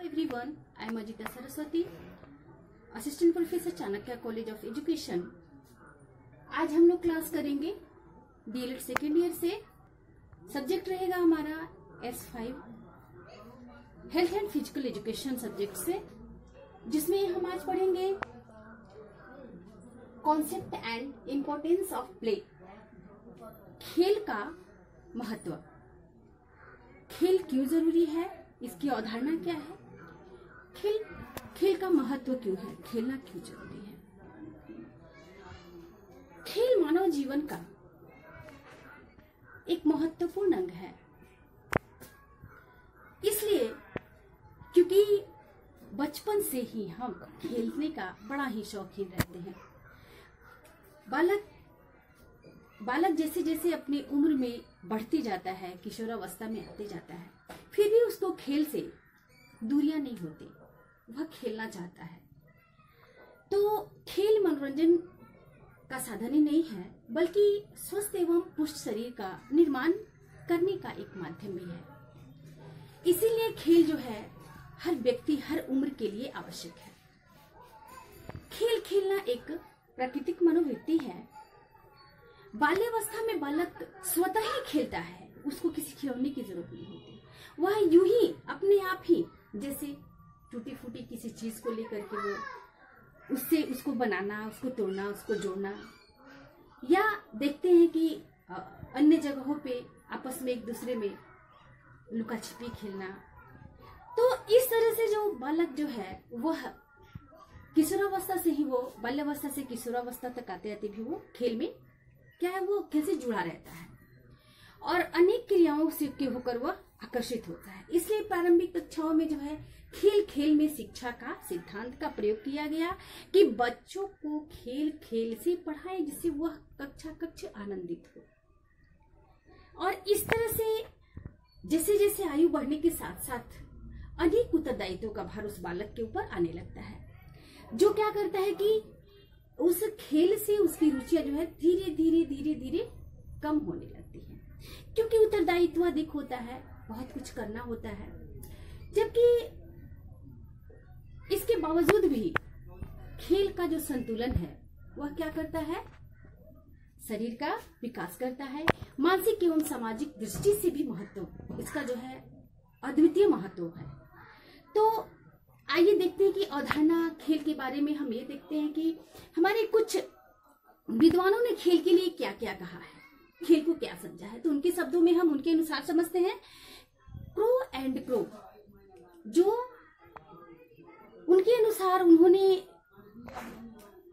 everyone, I am Ajita Saraswati, assistant professor Chanakya college of education. आज हम लोग class करेंगे डीएलएड सेकेंड ईयर से। सब्जेक्ट रहेगा हमारा S5 health and physical education subject से, जिसमें हम आज पढ़ेंगे concept and importance of play. खेल का महत्व, खेल क्यों जरूरी है, इसकी अवधारणा क्या है, खेल का महत्व क्यों है, खेलना क्यों जरूरी है। खेल मानव जीवन का एक महत्वपूर्ण अंग है, इसलिए क्योंकि बचपन से ही हम खेलने का बड़ा ही शौकीन रहते हैं। बालक जैसे जैसे अपनी उम्र में बढ़ती जाता है, किशोरावस्था में आते जाता है, फिर भी उसको खेल से दूरियां नहीं होती, वह खेलना चाहता है। तो खेल मनोरंजन का साधन ही नहीं है, बल्कि स्वस्थ एवं पुष्ट शरीर का निर्माण करने का एक माध्यम भी है। इसीलिए खेल जो है हर व्यक्ति, हर उम्र के लिए आवश्यक है। खेल खेलना एक प्राकृतिक मनोवृत्ति है। बाल्यावस्था में बालक स्वतः ही खेलता है, उसको किसी खिलौने की जरूरत नहीं होती। वह यूं ही अपने आप ही, जैसे टूटी फूटी किसी चीज को लेकर के वो उसको बनाना, उसको तोड़ना, उसको जोड़ना, या देखते हैं कि अन्य जगहों पे आपस में एक दूसरे में लुका छिपी खेलना। तो इस तरह से जो बालक जो है वह किशोरावस्था से ही, वो बाल्यावस्था से किशोरावस्था तक आते आते भी वो खेल में क्या है, वो खेल से जुड़ा रहता है और अनेक क्रियाओं से होकर वह आकर्षित होता है। इसलिए प्रारंभिक कक्षाओं में जो है खेल खेल में शिक्षा का सिद्धांत का प्रयोग किया गया कि बच्चों को खेल खेल से पढ़ाएं, जिससे वह कक्ष आनंदित हो। और इस तरह से जैसे जैसे आयु बढ़ने के साथ साथ अनेक उत्तरदायित्वों का भार उस बालक के ऊपर आने लगता है, जो क्या करता है कि उस खेल से उसकी रुचियां जो है धीरे धीरे कम होने लगती है, क्योंकि उत्तरदायित्व अधिक होता है, बहुत कुछ करना होता है। जबकि इसके बावजूद भी खेल का जो संतुलन है वह क्या करता है, शरीर का विकास करता है। मानसिक एवं सामाजिक दृष्टि से भी महत्व इसका जो है अद्वितीय महत्व है। तो आइए देखते हैं कि अवधारणा खेल के बारे में हम ये देखते हैं कि हमारे कुछ विद्वानों ने खेल के लिए क्या क्या कहा है, खेल को क्या समझा है। तो उनके शब्दों में हम उनके अनुसार समझते हैं। क्रो एंड क्रो, जो उनके अनुसार उन्होंने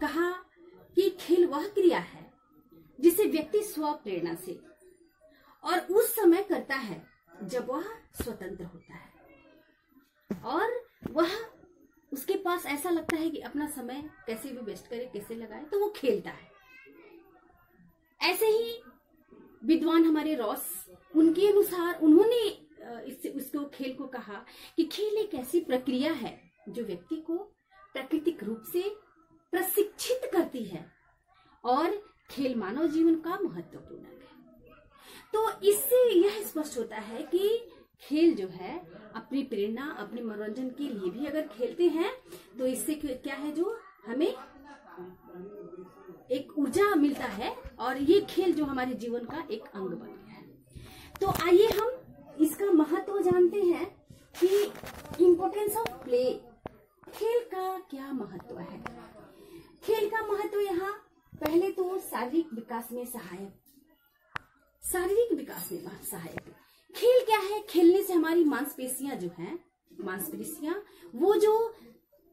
कहा कि खेल वह क्रिया है जिसे व्यक्ति स्व प्रेरणा से और उस समय करता है जब वह स्वतंत्र होता है और वह उसके पास ऐसा लगता है कि अपना समय कैसे भी वेस्ट करे, कैसे लगाए, तो वो खेलता है। ऐसे ही विद्वान हमारे रॉस, उनके अनुसार उन्होंने उसको खेल को कहा कि खेल एक ऐसी प्रक्रिया है जो व्यक्ति को प्राकृतिक रूप से प्रशिक्षित करती है और खेल मानव जीवन का महत्वपूर्ण अंग है। तो इससे यह स्पष्ट होता है कि खेल जो है अपनी प्रेरणा, अपने मनोरंजन के लिए भी अगर खेलते हैं तो इससे क्या है, जो हमें एक ऊर्जा मिलता है और ये खेल जो हमारे जीवन का एक अंग बन गया है। तो आइए हम इसका महत्व जानते हैं कि इम्पोर्टेंस ऑफ प्ले, खेल का क्या महत्व है। खेल का महत्व यहाँ पहले तो शारीरिक विकास में सहायक है। खेल क्या है, खेलने से हमारी मांसपेशियां जो हैं, मांसपेशियां वो जो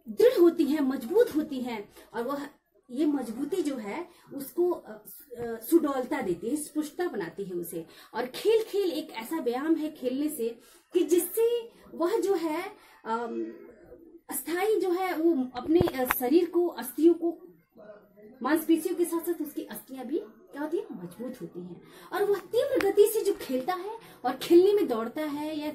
दृढ़ होती हैं, मजबूत होती हैं, और वह ये मजबूती जो है उसको सुडौलता देती है, स्पुष्टता बनाती है उसे। और खेल एक ऐसा व्यायाम है खेलने से कि जिससे वह जो है अस्थाई जो है वो अपने शरीर को, अस्थियों को, मांसपेशियों के साथ साथ उसकी अस्थियां भी क्या होती है, मजबूत होती हैं। और वह तीव्र गति से जो खेलता है और खेलने में दौड़ता है या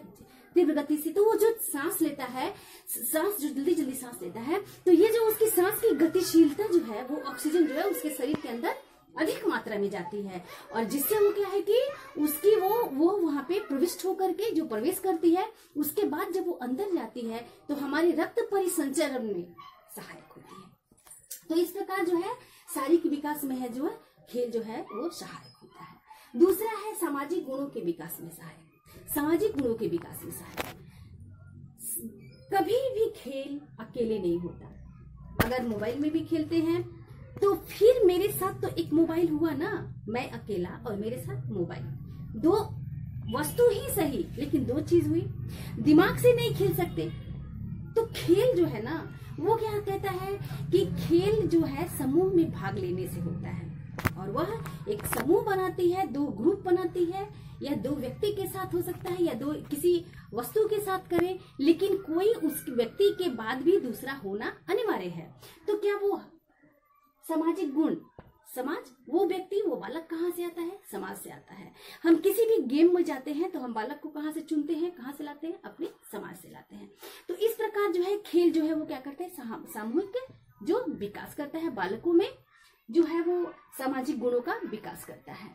तीव्र गति से, तो वो जो सांस लेता है, सांस जो जल्दी सांस लेता है, तो ये जो उसकी सांस की गतिशीलता जो है, वो ऑक्सीजन जो है उसके शरीर के अंदर अधिक मात्रा में जाती है, और जिससे वो क्या है कि उसकी वो वहां पे प्रविष्ट होकर के जो प्रवेश करती है, उसके बाद जब वो अंदर जाती है तो हमारे रक्त परिसंचरण में सहायक होती है। तो इस प्रकार जो है शारीरिक विकास में है जो है खेल जो है वो सहायक होता है। दूसरा है सामाजिक गुणों के विकास में सहायक। सामाजिक गुणों के विकास में सहायक, कभी भी खेल अकेले नहीं होता। अगर मोबाइल में भी खेलते हैं तो फिर मेरे साथ तो एक मोबाइल हुआ ना, मैं अकेला और मेरे साथ मोबाइल, दो वस्तु ही सही लेकिन दो चीज हुई। दिमाग से नहीं खेल सकते। तो खेल जो है ना वो क्या कहता है कि खेल जो है समूह में भाग लेने से होता है, और वह एक समूह बनाती है, दो ग्रुप बनाती है, या दो व्यक्ति के साथ हो सकता है या दो किसी वस्तु के साथ करे, लेकिन कोई उस व्यक्ति के बाद भी दूसरा होना अनिवार्य है। तो क्या वो सामाजिक गुण, समाज, वो व्यक्ति, वो बालक कहाँ से आता है? समाज से आता है। हम किसी भी गेम में जाते हैं तो हम बालक को कहाँ से चुनते हैं, कहाँ से लाते हैं? अपने समाज से लाते हैं। तो इस प्रकार जो है खेल जो है वो क्या करते हैं, सामूहिक जो विकास करता है बालकों में, जो है वो सामाजिक गुणों का विकास करता है।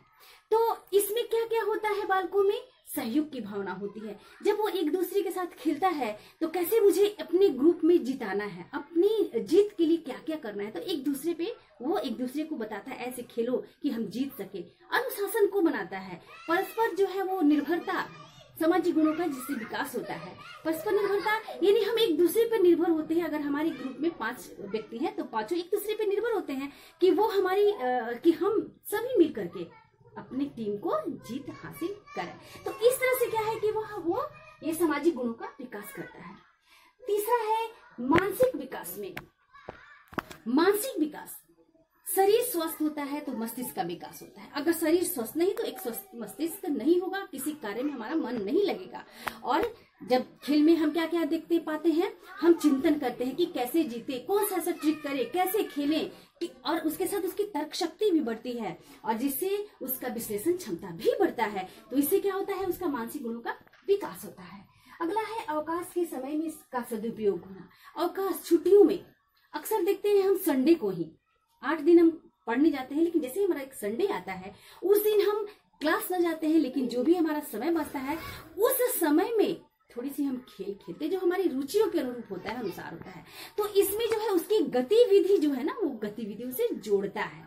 तो इसमें क्या क्या होता है, बालकों में सहयोग की भावना होती है। जब वो एक दूसरे के साथ खेलता है तो कैसे मुझे अपने ग्रुप में जिताना है, अपनी जीत के लिए क्या क्या करना है, तो एक दूसरे पे वो एक दूसरे को बताता है ऐसे खेलो कि हम जीत सके। अनुशासन को बनाता है। परस्पर जो है वो निर्भरता, सामाजिक गुणों का जिससे विकास होता है। परस्पर निर्भरता यानी हम एक दूसरे पर निर्भर होते हैं। अगर हमारे ग्रुप में 5 व्यक्ति हैं तो पांचों एक दूसरे पर निर्भर होते हैं कि वो हमारी कि हम सभी मिल करके अपनी टीम को जीत हासिल करें। तो इस तरह से क्या है कि वो ये सामाजिक गुणों का विकास करता है। तीसरा है मानसिक विकास में, मानसिक विकास, शरीर स्वस्थ होता है तो मस्तिष्क का विकास होता है। अगर शरीर स्वस्थ नहीं तो एक स्वस्थ मस्तिष्क नहीं होगा, किसी कार्य में हमारा मन नहीं लगेगा। और जब खेल में हम क्या क्या देखते पाते हैं, हम चिंतन करते हैं कि कैसे जीते, कौन सा ऐसा ट्रिक करे, कैसे खेलें, और उसके साथ उसकी तर्क शक्ति भी बढ़ती है, और जिससे उसका विश्लेषण क्षमता भी बढ़ता है। तो इससे क्या होता है, उसका मानसिक गुणों का विकास होता है। अगला है अवकाश के समय में इसका सदुपयोग होना। अवकाश, छुट्टियों में अक्सर देखते हैं हम संडे को ही 8 दिन हम पढ़ने जाते हैं, लेकिन जैसे हमारा एक संडे आता है उस दिन हम क्लास न जाते हैं, लेकिन जो भी हमारा समय बचता है उस समय में थोड़ी सी हम खेल खेलते हैं जो हमारी रुचियों के अनुरूप होता है, अनुसार होता है। तो इसमें जो है उसकी गतिविधि जो है ना वो गतिविधियों से जोड़ता है।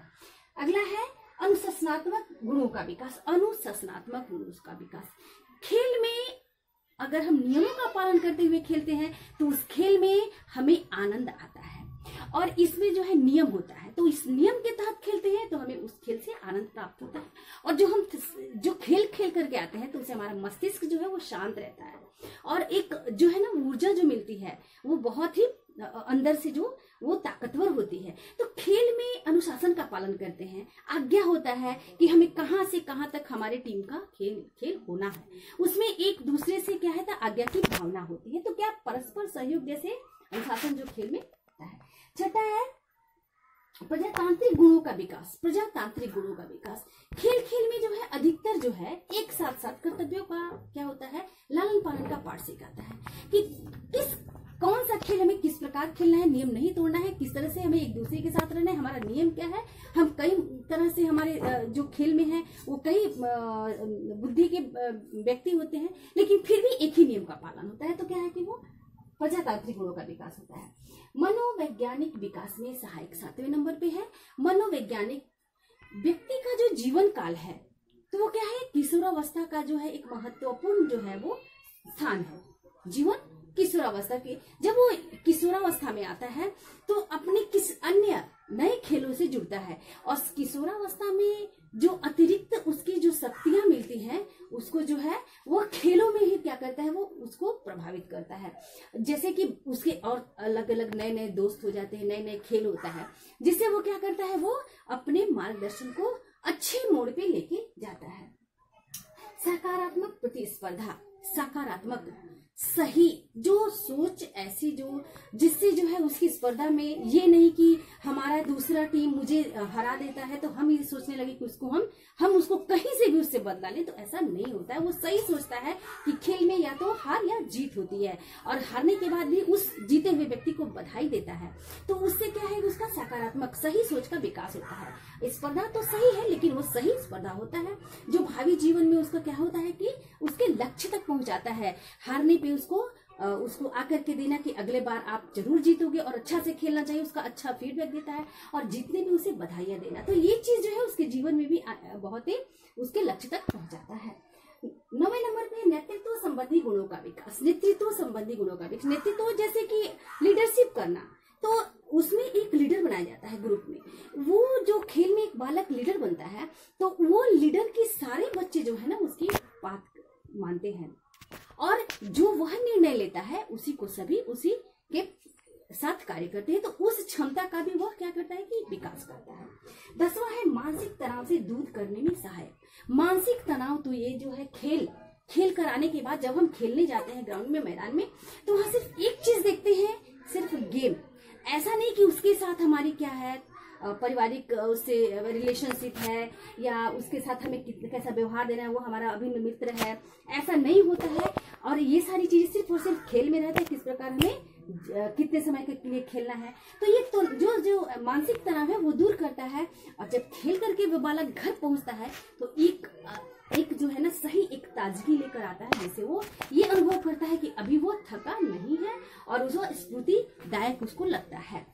अगला है अनुशासनात्मक गुणों का विकास। अनुशासनात्मक गुणों का विकास, खेल में अगर हम नियमों का पालन करते हुए खेलते हैं तो उस खेल में हमें आनंद आता है, और इसमें जो है नियम होता है, तो इस नियम के तहत खेलते हैं तो हमें उस खेल से आनंद प्राप्त होता है। और जो खेल खेल करके आते हैं तो उससे हमारा मस्तिष्क जो है वो शांत रहता है, और एक जो है ना ऊर्जा जो मिलती है वो बहुत ही अंदर से जो वो ताकतवर होती है। तो खेल में अनुशासन का पालन करते हैं, आज्ञा होता है कि हमें कहां से कहां तक हमारे टीम का खेल होना है। उसमें एक दूसरे से क्या है था, आज्ञा की भावना होती है। तो क्या परस्पर सहयोग जैसे अनुशासन जो खेल में होता है। छठा है प्रजातांत्रिक गुणों का विकास। प्रजातांत्रिक गुणों का विकास, खेल में जो है अधिकतर जो है एक साथ साथ कर्तव्यों का क्या होता है, लालन पालन का पाठ सिखाता है कि कौन सा खेल हमें किस प्रकार खेलना है, नियम नहीं तोड़ना है, किस तरह से हमें एक दूसरे के साथ रहना है, हमारा नियम क्या है। हम कई तरह से हमारे जो खेल में है वो कई बुद्धि के व्यक्ति होते हैं, लेकिन फिर भी एक ही नियम का पालन होता है। तो क्या है कि वो प्रजातांत्रिक गुणों का विकास होता है। मनोवैज्ञानिक विकास में सहायक 7वें नंबर पे है मनोवैज्ञानिक। व्यक्ति का जो जीवन काल है तो वो क्या है, किशोरावस्था का जो है एक महत्वपूर्ण जो है वो स्थान है। जीवन किशोरावस्था के, जब वो किशोरावस्था में आता है तो अपने किस अन्य नए खेलों से जुड़ता है, और किशोरावस्था में जो अतिरिक्त उसकी जो शक्तियां मिलती हैं उसको जो है वो खेलों में ही क्या करता है, वो उसको प्रभावित करता है। जैसे कि उसके और अलग अलग नए नए दोस्त हो जाते हैं, नए नए खेल होता है, जिससे वो क्या करता है, वो अपने मार्गदर्शन को अच्छे मोड़ पे लेके जाता है। सकारात्मक प्रतिस्पर्धा। सकारात्मक सही जो सोच ऐसी जो जिससे जो है उसकी स्पर्धा में ये नहीं कि हमारा दूसरा टीम मुझे हरा देता है तो हम ये सोचने लगे कि उसको हम उसको कहीं से भी उससे बदला लें, तो ऐसा नहीं होता है। वो सही सोचता है कि खेल में या तो हार या जीत होती है, और हारने के बाद भी उस जीते हुए व्यक्ति को बधाई देता है। तो उससे क्या है, उसका सकारात्मक सही सोच का विकास होता है। स्पर्धा तो सही है लेकिन वो सही स्पर्धा होता है जो भावी जीवन में उसका क्या होता है कि उसके लक्ष्य तक पहुंचाता है। हारने पे उसको आकर के देना कि अगले बार आप जरूर जीतोगे और अच्छा से खेलना चाहिए, उसका अच्छा फीडबैक देता है, और जीतने में उसे बधाइयां देना। तो ये चीज जो है उसके जीवन में भी बहुत ही उसके लक्ष्य तक पहुंचाता है। 9वें नंबर पे नेतृत्व संबंधी गुणों का विकास। नेतृत्व संबंधी गुणों का विकास, नेतृत्व जैसे कि लीडरशिप करना, तो उसमें एक लीडर बनाया जाता है ग्रुप में। वो जो खेल में एक बालक लीडर बनता है तो वो लीडर के सारे बच्चे जो है ना उसकी बात मानते हैं, और जो वह निर्णय लेता है उसी को सभी उसी के साथ कार्य करते हैं। तो उस क्षमता का भी वह क्या करता है कि विकास करता है। 10वां है मानसिक तनाव से दूर करने में सहायक। मानसिक तनाव तो ये जो है खेल कर आने के बाद जब हम खेलने जाते हैं ग्राउंड में, मैदान में, तो वहां सिर्फ एक चीज देखते हैं, सिर्फ गेम। ऐसा नहीं कि उसके साथ हमारी क्या है पारिवारिक उससे रिलेशनशिप है या उसके साथ हमें कैसा व्यवहार देना है, वो हमारा अभिन्न मित्र है, ऐसा नहीं होता है। और ये सारी चीजें सिर्फ और सिर्फ खेल में रहता है, किस प्रकार हमें कितने समय के लिए खेलना है। तो ये तो जो मानसिक तनाव है वो दूर करता है। और जब खेल करके वो बालक घर पहुंचता है तो एक जो है ना सही एक ताजगी लेकर आता है, जैसे वो ये अनुभव करता है कि अभी वो थका नहीं है और उसको स्फूर्तिदायक उसको लगता है।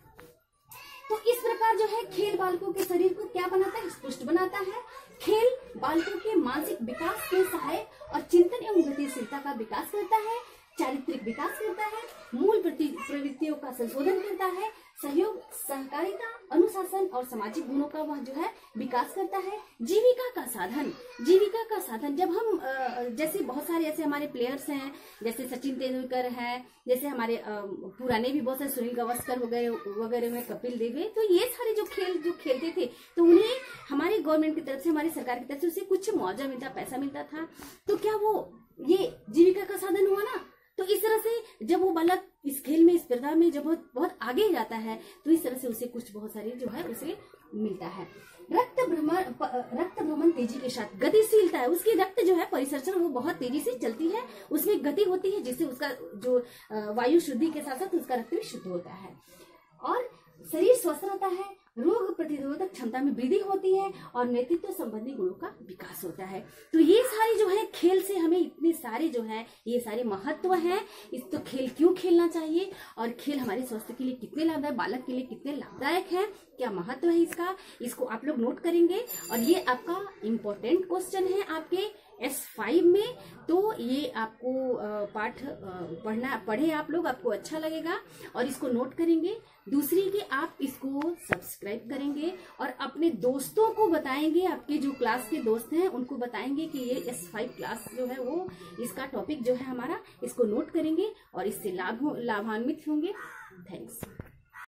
तो इस प्रकार जो है खेल बालकों के शरीर को क्या बनाता है, पुष्ट बनाता है। खेल बालकों के मानसिक विकास के सहायक और चिंतन एवं गतिशीलता का विकास करता है, चारित्रिक विकास करता है, मूल प्रवृत्तियों का संशोधन करता है, सहयोग, सहकारिता, अनुशासन और सामाजिक गुणों का वह जो है विकास करता है। जीविका का साधन जब हम जैसे बहुत सारे ऐसे हमारे प्लेयर्स हैं, जैसे सचिन तेंदुलकर है, जैसे हमारे पुराने भी बहुत सारे सुनील गावस्कर वगैरह में, कपिल देव है, तो ये सारे जो खेलते थे तो उन्हें हमारी गवर्नमेंट की तरफ से, हमारी सरकार की तरफ से उसे कुछ मुआवजा मिलता, पैसा मिलता था। तो क्या वो ये जीविका का साधन हुआ ना। तो इस तरह से जब वो बालक इस खेल में, स्पर्धा में जब बहुत आगे जाता है तो इस तरह से उसे कुछ बहुत सारी जो है उसे मिलता है। रक्त भ्रमण तेजी के साथ, गतिशीलता है, उसकी रक्त जो है परिसंचरण वो बहुत तेजी से चलती है, उसमें गति होती है, जिससे उसका जो वायु शुद्धि के साथ साथ उसका रक्त भी शुद्ध होता है। और शरीर स्वस्थ रहता है, रोग प्रतिरोधक क्षमता में वृद्धि होती है और नेतृत्व संबंधी गुणों का विकास होता है। तो ये सारे जो है खेल से हमें इतने सारे जो है ये सारे महत्व हैं। इस तो खेल क्यों खेलना चाहिए और खेल हमारे स्वास्थ्य के लिए कितने लाभदायक, बालक के लिए कितने लाभदायक है, क्या महत्व है इसको आप लोग नोट करेंगे। और ये आपका इम्पोर्टेंट क्वेश्चन है आपके S5 में, तो ये आपको पाठ पढ़े आप लोग, आपको अच्छा लगेगा और इसको नोट करेंगे। दूसरी कि आप इसको सब्सक्राइब करेंगे और अपने दोस्तों को बताएंगे, आपके जो क्लास के दोस्त हैं उनको बताएंगे कि ये S5 क्लास जो है वो इसका टॉपिक जो है हमारा, इसको नोट करेंगे और इससे लाभान्वित होंगे। थैंक्स।